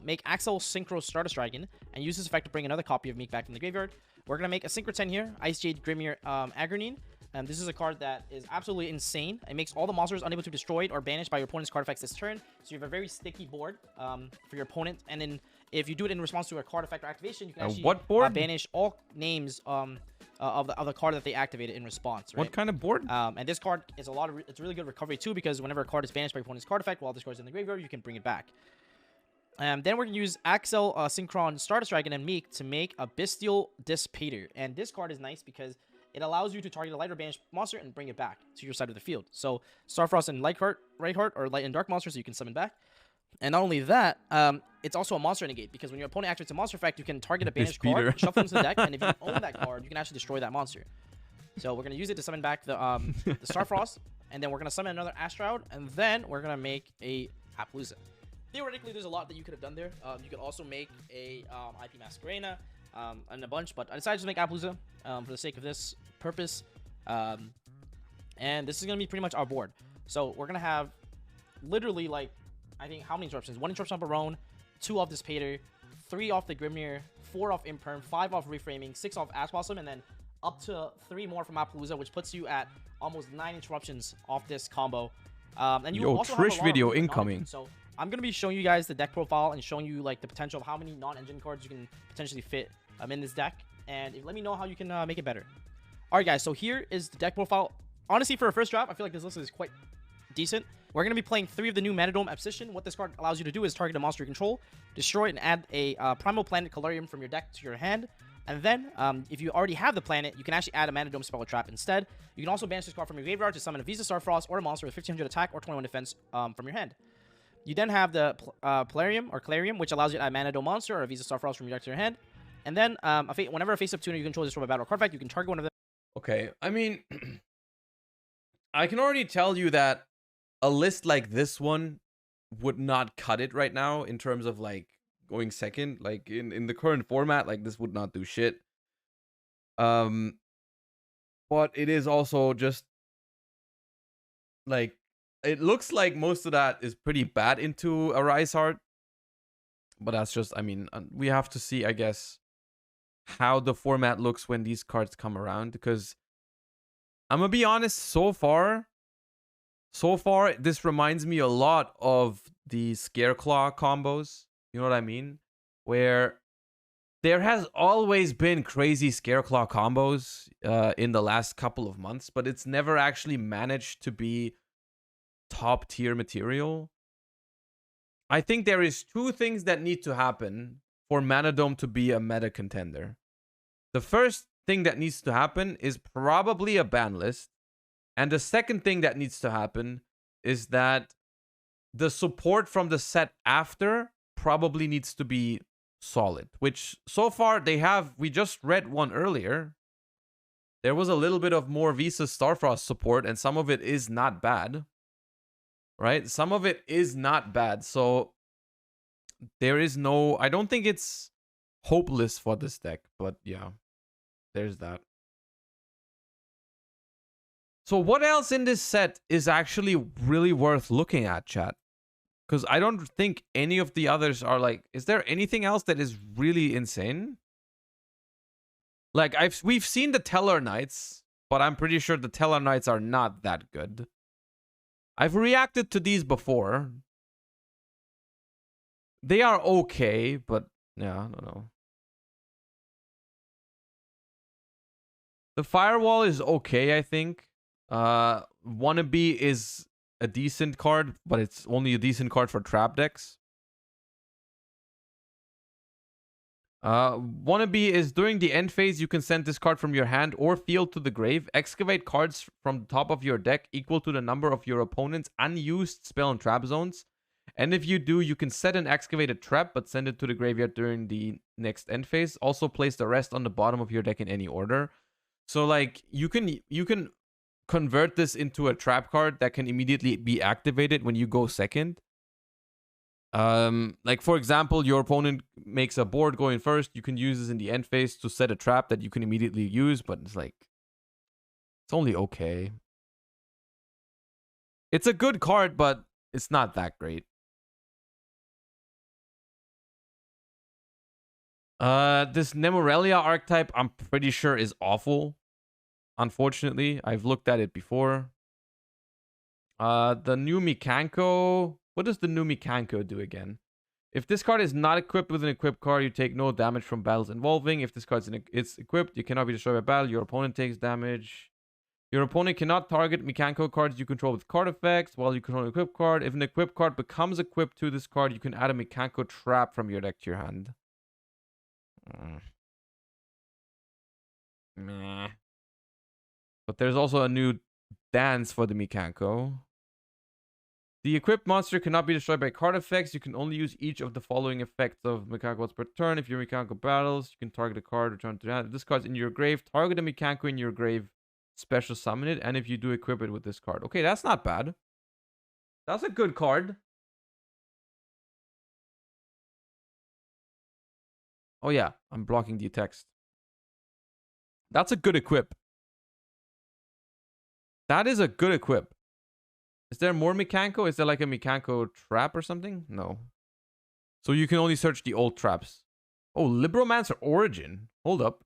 make Axel Synchro Stardust Dragon and use this effect to bring another copy of Meek back from the graveyard. We're going to make a Synchro 10 here, Ice Jade Grimir Agronine. This is a card that is absolutely insane. It makes all the monsters unable to be destroyed or banished by your opponent's card effects this turn. So you have a very sticky board for your opponent. And then if you do it in response to a card effect or activation, you can actually banish all names of the card that they activated in response. Right? What kind of board? And this card is it's really good recovery too, because whenever a card is banished by your opponent's card effect while this card is in the graveyard, you can bring it back. Then we're going to use Axel Synchron Stardust Dragon and Meek to make a Bestial Dissipator. And this card is nice because it allows you to target a light or banished monster and bring it back to your side of the field. So Starfrost and Reichheart or light and dark monsters you can summon back. And not only that, it's also a monster negate, because when your opponent activates a monster effect, you can target a banished card, shuffle into the deck, and if you own that card, you can actually destroy that monster. So we're going to use it to summon back the Starfrost, and then we're going to summon another Astrowd, and then we're going to make a Appaloosa. Theoretically, there's a lot that you could have done there. You could also make a IP Masquerena and a bunch, but I decided to make Appaloosa for the sake of this purpose. And this is going to be pretty much our board. So we're going to have literally, like, I think, how many interruptions? 1 interruption off Barone, 2 off Dissipator, 3 off the Grimnir, 4 off Imperm, 5 off Reframing, 6 off Ash Blossom, and then up to 3 more from Appaloosa, which puts you at almost 9 interruptions off this combo. And you also Trish have a video lot of incoming. So I'm going to be showing you guys the deck profile and showing you like the potential of how many non-engine cards you can potentially fit in this deck. And let me know how you can make it better. Alright guys, so here is the deck profile. Honestly, for a first draft, I feel like this list is quite decent. We're going to be playing 3 of the new Mana Dome Abscission. What this card allows you to do is target a monster you control, destroy it, and add a Primal Planet Calarium from your deck to your hand. And then, if you already have the planet, you can actually add a Mana Dome Spell or Trap instead. You can also banish this card from your graveyard to summon a Visa Starfrost or a monster with 1500 attack or 21 defense from your hand. You then have the Calarium, which allows you to add a Mana Dome monster or a Visa Starfrost from your deck to your hand. And then, whenever a face-up tuner you control is destroyed by battle or card effect, you can target one of them. Okay, I mean, I can already tell you that a list like this one would not cut it right now in terms of like going second. Like in the current format, like this would not do shit. But it is also just like, it looks like most of that is pretty bad into a Rise Heart. But that's just, I mean, we have to see, I guess, how the format looks when these cards come around, because I'm gonna be honest, so far this reminds me a lot of the Scareclaw combos. You know what I mean? Where there has always been crazy Scareclaw combos in the last couple of months, but it's never actually managed to be top tier material. I think there is two things that need to happen for Mana Dome to be a meta contender. The first thing that needs to happen is probably a ban list. And the second thing that needs to happen is that the support from the set after probably needs to be solid, which so far they have. We just read one earlier. There was a little bit of more Visa Starfrost support, and some of it is not bad. Right? Some of it is not bad. So there is no... I don't think it's hopeless for this deck, but yeah, there's that. So what else in this set is actually really worth looking at, chat? Because I don't think any of the others are like... Is there anything else that is really insane? Like, we've seen the Teller Knights, but I'm pretty sure the Teller Knights are not that good. I've reacted to these before. They are okay, but yeah, I don't know. The Firewall is okay, I think. Wannabe is a decent card, but it's only a decent card for trap decks. Wannabe is during the end phase, you can send this card from your hand or field to the grave. Excavate cards from the top of your deck equal to the number of your opponent's unused spell and trap zones. And if you do, you can set an excavated trap, but send it to the graveyard during the next end phase. Also place the rest on the bottom of your deck in any order. So like you can convert this into a trap card that can immediately be activated when you go second. Like for example, your opponent makes a board going first. You can use this in the end phase to set a trap that you can immediately use, but it's like, it's only okay. It's a good card, but it's not that great. This Nemorelia archetype, I'm pretty sure is awful. Unfortunately, I've looked at it before. The new Mikanko. What does the new Mikanko do again? If this card is not equipped with an equipped card, you take no damage from battles involving. If this card is equipped, you cannot be destroyed by battle. Your opponent takes damage. Your opponent cannot target Mikanko cards you control with card effects while you control an equipped card. If an equipped card becomes equipped to this card, you can add a Mikanko trap from your deck to your hand. Meh. But there's also a new dance for the Mikanko. The equipped monster cannot be destroyed by card effects. You can only use each of the following effects of Mikanko once per turn. If your Mikanko battles, you can target a card, return to hand. If this card's in your grave, target a Mikanko in your grave, special summon it, and if you do, equip it with this card. Okay, that's not bad. That's a good card. Oh yeah, I'm blocking the text. That's a good equip. That is a good equip. Is there more Mikanko? Is there like a Mikanko trap or something? No. So you can only search the old traps. Oh, Libromancer Origin. Hold up.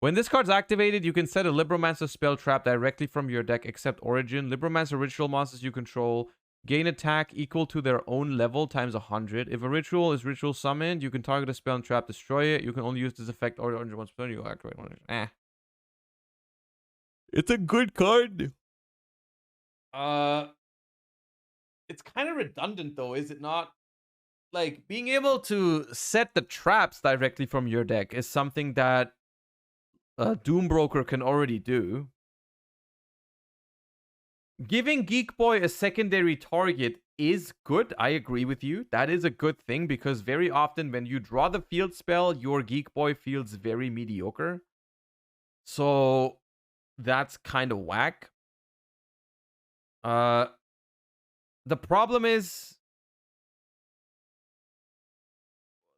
When this card's activated, you can set a Libromancer spell trap directly from your deck except Origin. Libromancer ritual monsters you control gain attack equal to their own level times 100. If a ritual is ritual summoned, you can target a spell and trap, destroy it. You can only use this effect or Origin once per turn. You activate one. It's a good card. It's kind of redundant though, is it not? Like, being able to set the traps directly from your deck is something that Doombroker can already do. Giving Geek Boy a secondary target is good. I agree with you. That is a good thing because very often when you draw the field spell, your Geek Boy feels very mediocre. So that's kind of whack. The problem is,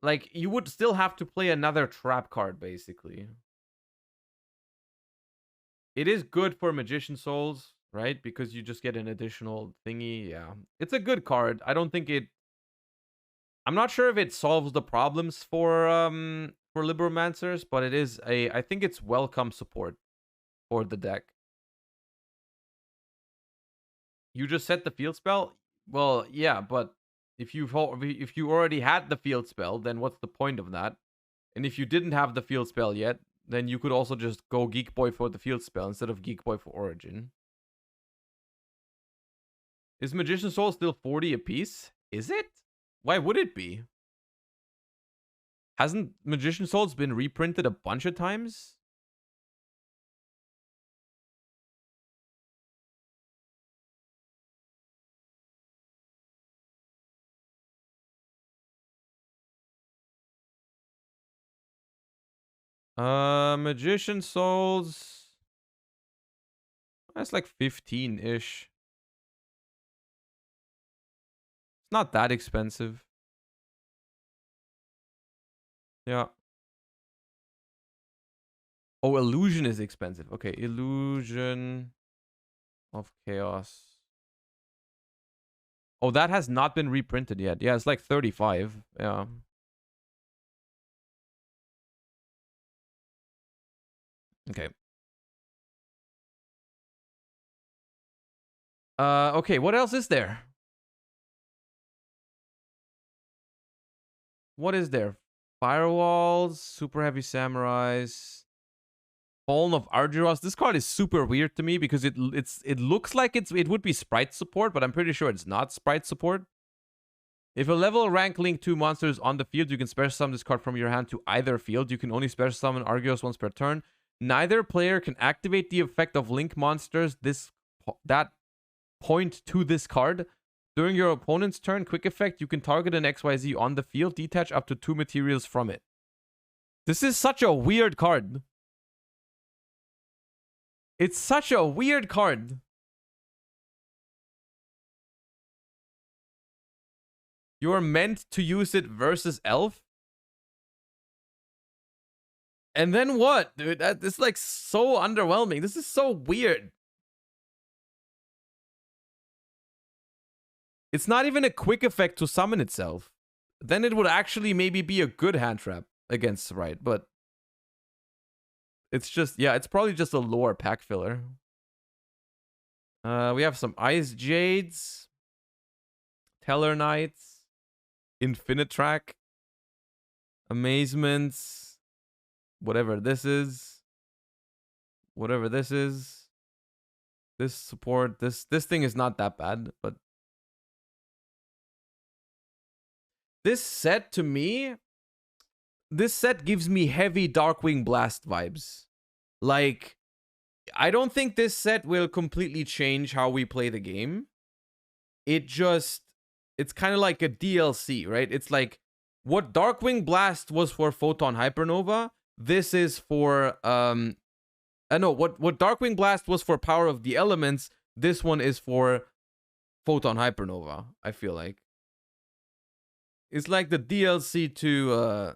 like, you would still have to play another trap card, basically. It is good for Magician Souls, right? Because you just get an additional thingy. Yeah. It's a good card. I don't think it... I'm not sure if it solves the problems for for Libromancers, but it is I think it's welcome support for the deck. You just set the field spell? Well, yeah, but if you already had the field spell, then what's the point of that? And if you didn't have the field spell yet, then you could also just go Geek Boy for the field spell instead of Geek Boy for Origin. Is Magician Soul still 40 apiece? Is it? Why would it be? Hasn't Magician Souls been reprinted a bunch of times? Magician Souls. That's like 15-ish. It's not that expensive. Yeah. Oh, Illusion is expensive. Okay, Illusion of Chaos. Oh, that has not been reprinted yet. Yeah, it's like 35. Yeah. Okay. Okay, what else is there? What is there? Firewalls, Super Heavy Samurais, Fallen of Argyros. This card is super weird to me because it looks like it would be sprite support, but I'm pretty sure it's not sprite support. If a level rank link 2 monster is on the field, you can special summon this card from your hand to either field. You can only special summon Argyros once per turn. Neither player can activate the effect of link monsters that point to this card. During your opponent's turn, quick effect, you can target an XYZ on the field, detach up to 2 materials from it. This is such a weird card. It's such a weird card. You're meant to use it versus Elf? And then what, dude? It's like so underwhelming. This is so weird. It's not even a quick effect to summon itself. Then it would actually maybe be a good hand trap against Sprite, but it's just, yeah, it's probably just a lore pack filler. We have some Ice Jades, Teller Knights, Infinite Track, Amazements, whatever this is. Whatever this is. This support, this thing is not that bad, but this set to me, this set gives me heavy Darkwing Blast vibes. Like, I don't think this set will completely change how we play the game. It's kind of like a DLC, right? It's like what Darkwing Blast was for Photon Hypernova, this is for what Darkwing Blast was for Power of the Elements, this one is for Photon Hypernova, I feel like. It's like the DLC to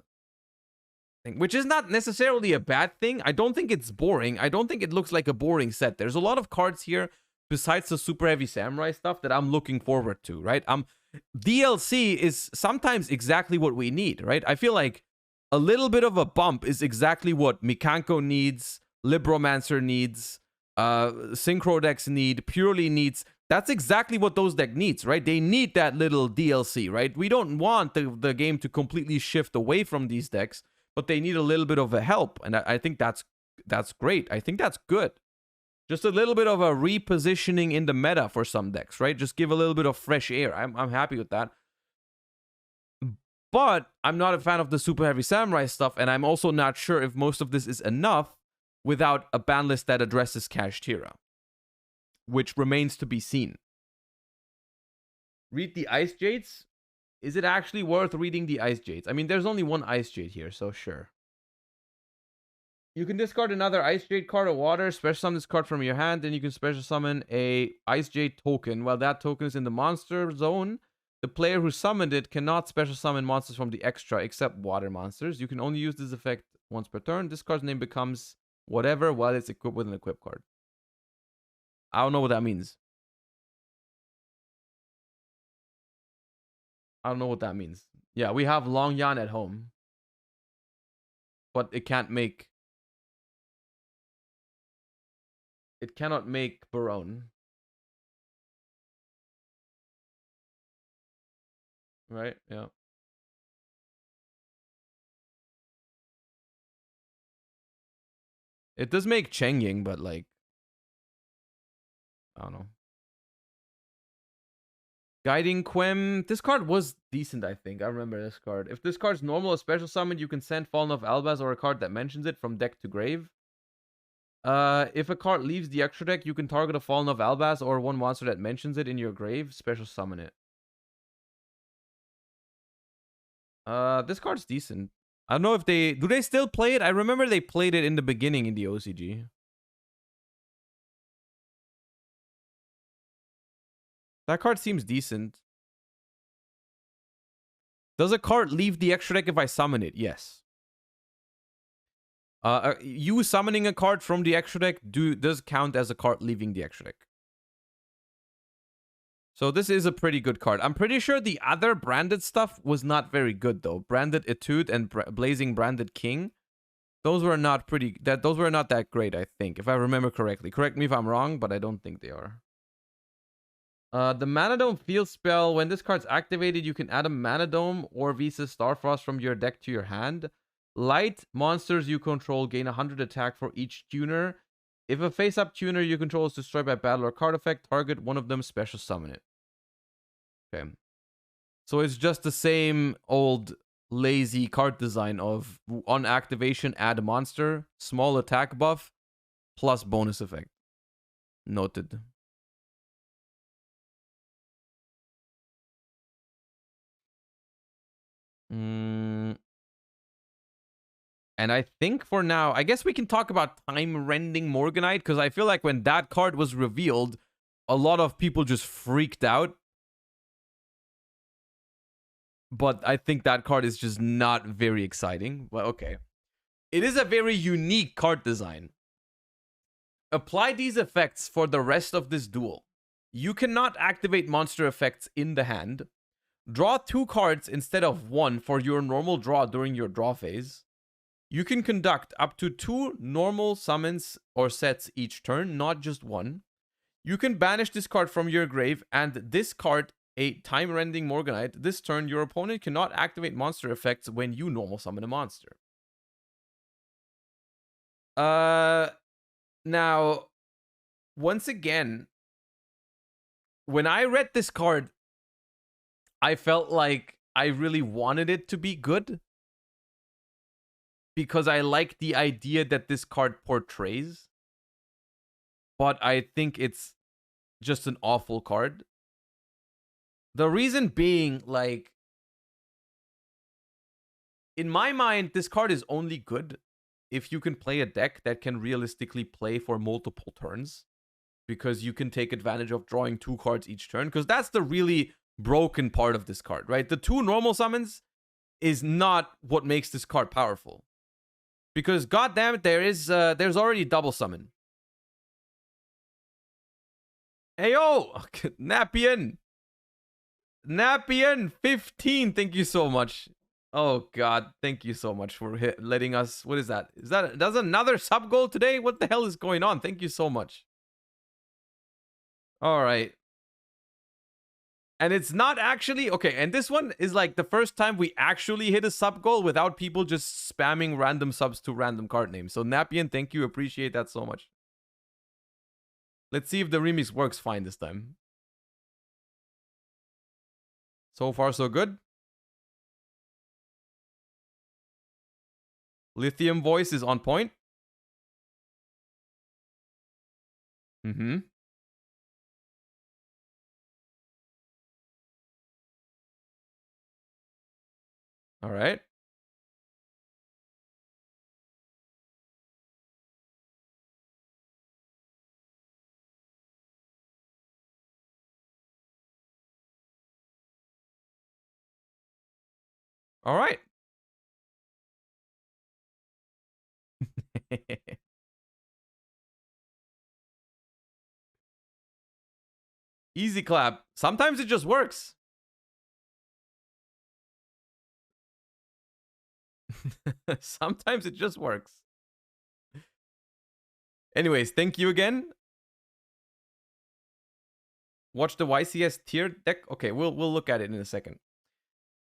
thing, which is not necessarily a bad thing. I don't think it's boring. I don't think it looks like a boring set. There's a lot of cards here besides the Super Heavy Samurai stuff that I'm looking forward to, right? DLC is sometimes exactly what we need, right? I feel like a little bit of a bump is exactly what Mikanko needs, Libromancer needs, Synchro decks need, Purely needs. That's exactly what those deck needs, right? They need that little DLC, right? We don't want the game to completely shift away from these decks, but they need a little bit of a help, and I think that's great. I think that's good. Just a little bit of a repositioning in the meta for some decks, right? Just give a little bit of fresh air. I'm happy with that. But I'm not a fan of the Super Heavy Samurai stuff, and I'm also not sure if most of this is enough without a ban list that addresses Kashtira, which remains to be seen. Read the Ice Jades? Is it actually worth reading the Ice Jades? I mean, there's only one Ice Jade here, so sure. You can discard another Ice Jade card or water, special summon this card from your hand, and you can special summon a Ice Jade token. While that token is in the monster zone, the player who summoned it cannot special summon monsters from the extra except water monsters. You can only use this effect once per turn. This card's name becomes whatever while it's equipped with an equip card. I don't know what that means. I don't know what that means. Yeah, we have Long Yan at home. but it can't make. It cannot make Barone. Right? Yeah. It does make Cheng Ying, but like, I don't know. Guiding Quem. This card was decent, I think. I remember this card. If this card's normal or special summon, you can send Fallen of Albaz or a card that mentions it from deck to grave. If a card leaves the extra deck, you can target a Fallen of Albaz or one monster that mentions it in your grave. Special summon it. This card's decent. I don't know if they... Do they still play it? I remember they played it in the beginning in the OCG. That card seems decent. Does a card leave the extra deck if I summon it? Yes. You summoning a card from the extra deck does count as a card leaving the extra deck. So this is a pretty good card. I'm pretty sure the other branded stuff was not very good though. Branded Etude and Blazing Branded King. Those were not that great, I think, if I remember correctly. Correct me if I'm wrong, but I don't think they are. The Mana Dome field spell, when this card's activated, you can add a Mana Dome or Visas Starfrost from your deck to your hand. Light monsters you control gain 100 attack for each tuner. If a face-up tuner you control is destroyed by battle or card effect, target one of them, special summon it. Okay. So it's just the same old lazy card design of on activation, add a monster, small attack buff, plus bonus effect. Noted. And I think for now, I guess we can talk about time-rending Morganite, because I feel like when that card was revealed, a lot of people just freaked out. But I think that card is just not very exciting. But okay. It is a very unique card design. Apply these effects for the rest of this duel. You cannot activate monster effects in the hand. Draw 2 cards instead of 1 for your normal draw during your draw phase. You can conduct up to 2 normal summons or sets each turn, not just 1. You can banish this card from your grave and discard a time-rending Morganite. This turn, your opponent cannot activate monster effects when you normal summon a monster. Now, once again, when I read this card, I felt like I really wanted it to be good, because I like the idea that this card portrays. But I think it's just an awful card. The reason being, like, in my mind, this card is only good if you can play a deck that can realistically play for multiple turns, because you can take advantage of drawing 2 cards each turn, because that's the really broken part of this card, right? The 2 normal summons is not what makes this card powerful, because goddamn it, there's already double summon. Ayo, Napian 15, thank you so much. Oh god, thank you so much for letting us. What is that? That's another sub goal today? What the hell is going on? Thank you so much. All right. And it's not actually okay, and this one is like the first time we actually hit a sub goal without people just spamming random subs to random card names. So Napian, thank you, appreciate that so much. Let's see if the remix works fine this time. So far so good. Lithium voice is on point. Mm-hmm. All right. All right. Easy clap. Sometimes it just works. Sometimes it just works. Anyways, thank you again. Watch the YCS tier deck. Okay, we'll look at it in a second.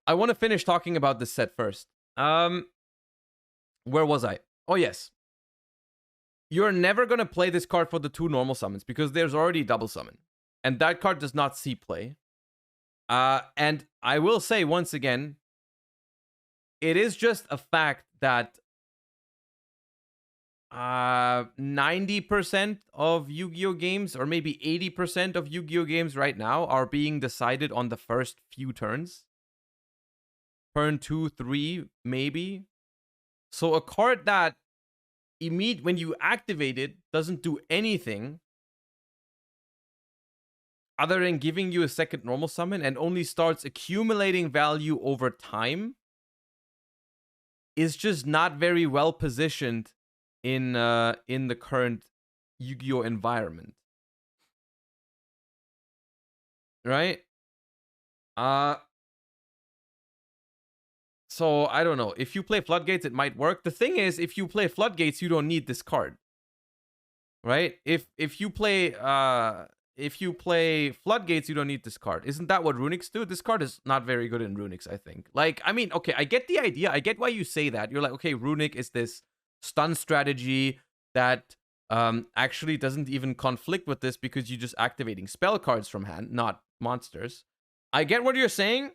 I want to finish talking about this set first. Where was I? Oh, yes. You're never going to play this card for the 2 normal summons because there's already double summon. And that card does not see play. And I will say once again, it is just a fact that 90% of Yu-Gi-Oh games, or maybe 80% of Yu-Gi-Oh games right now, are being decided on the first few turns. Turn 2, 3, maybe. So a card that when you activate it doesn't do anything other than giving you a second normal summon and only starts accumulating value over time is just not very well positioned in the current Yu-Gi-Oh environment. Right? So I don't know. If you play Floodgates, it might work. The thing is, if you play Floodgates, you don't need this card. Right? If you play Floodgates, you don't need this card. Isn't that what Runics do? This card is not very good in Runics, I think. Like, I mean, okay, I get the idea. I get why you say that. You're like, okay, Runic is this stun strategy that actually doesn't even conflict with this because you're just activating spell cards from hand, not monsters. I get what you're saying.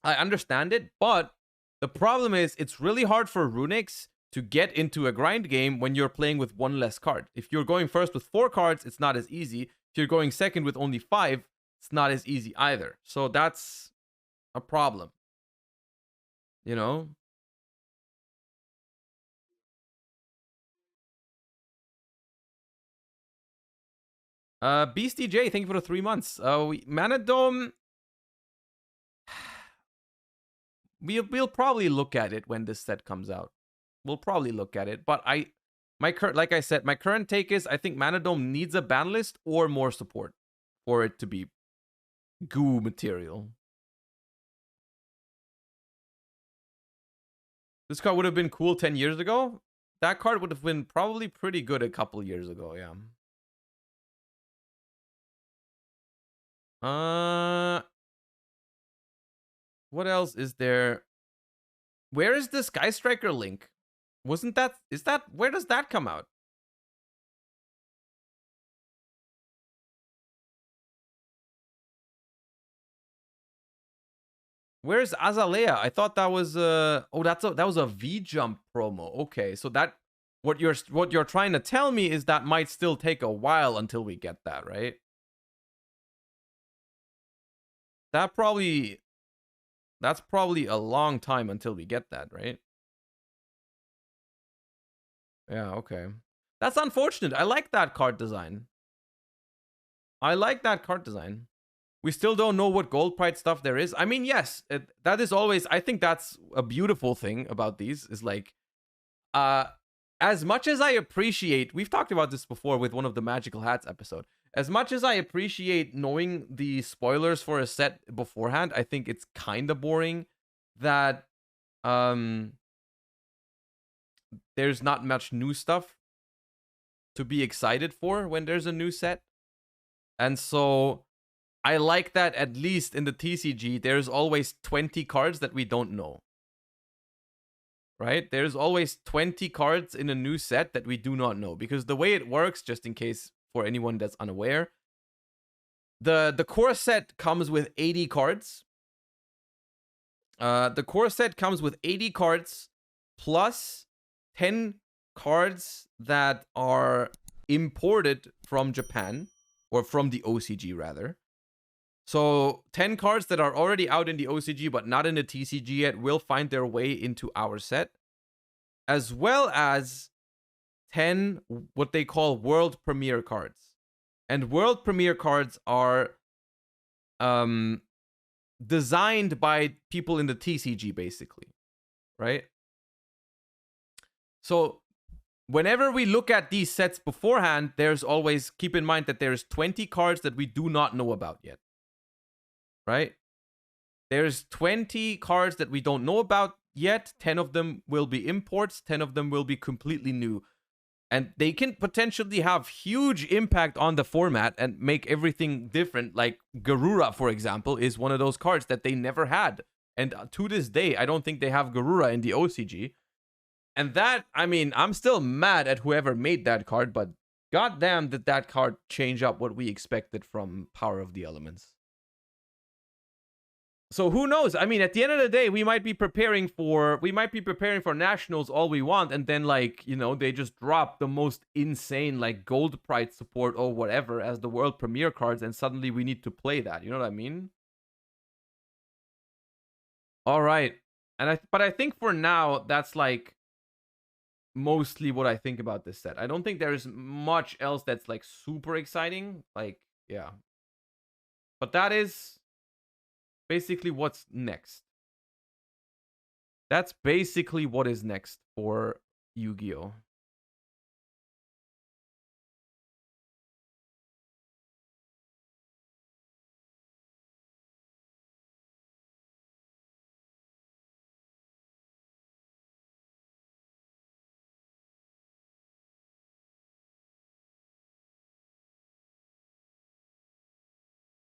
I understand it, but the problem is it's really hard for Runics to get into a grind game when you're playing with 1 less card. If you're going first with 4 cards, it's not as easy. If you're going second with only 5, it's not as easy either. So that's a problem. You know? Beastie J, thank you for the 3 months. Mana Dome, we'll probably look at it when this set comes out. We'll probably look at it, but like I said, my current take is I think Mana Dome needs a ban list or more support for it to be goo material. This card would have been cool 10 years ago. That card would have been probably pretty good a couple years ago, yeah. What else is there? Where is the Sky Striker link? Where does that come out? Where's Azalea? I thought that was that was a V-Jump promo. Okay, so that what you're trying to tell me is that might still take a while until we get that, right? That's probably a long time until we get that, right? Yeah, okay. That's unfortunate. I like that card design. We still don't know what gold pride stuff there is. I mean, yes, that is always, I think that's a beautiful thing about these is like, as much as I appreciate, we've talked about this before with one of the Magical Hats episode. As much as I appreciate knowing the spoilers for a set beforehand, I think it's kind of boring that there's not much new stuff to be excited for when there's a new set. And so I like that at least in the TCG, there's always 20 cards that we don't know. Right? There's always 20 cards in a new set that we do not know. Because the way it works, just in case for anyone that's unaware, the core set comes with 80 cards. The core set comes with 80 cards plus 10 cards that are imported from Japan, or from the OCG rather. So 10 cards that are already out in the OCG but not in the TCG yet will find their way into our set, as well as 10 what they call world premiere cards. And world premiere cards are designed by people in the TCG basically, right? So whenever we look at these sets beforehand, there's always, keep in mind that there's 20 cards that we do not know about yet. Right? There's 20 cards that we don't know about yet. 10 of them will be imports. 10 of them will be completely new. And they can potentially have huge impact on the format and make everything different. Like Garura, for example, is one of those cards that they never had. And to this day, I don't think they have Garura in the OCG. And that, I mean, I'm still mad at whoever made that card, but goddamn did that card change up what we expected from Power of the Elements. So who knows? I mean, at the end of the day, we might be preparing for nationals all we want, and then like, you know, they just drop the most insane like gold price support or whatever as the world premiere cards, and suddenly we need to play that. You know what I mean? All right. But I think for now that's like mostly what I think about this set. I don't think there's much else that's like super exciting. Like, yeah. But that is basically what's next. That's basically what is next for Yu-Gi-Oh!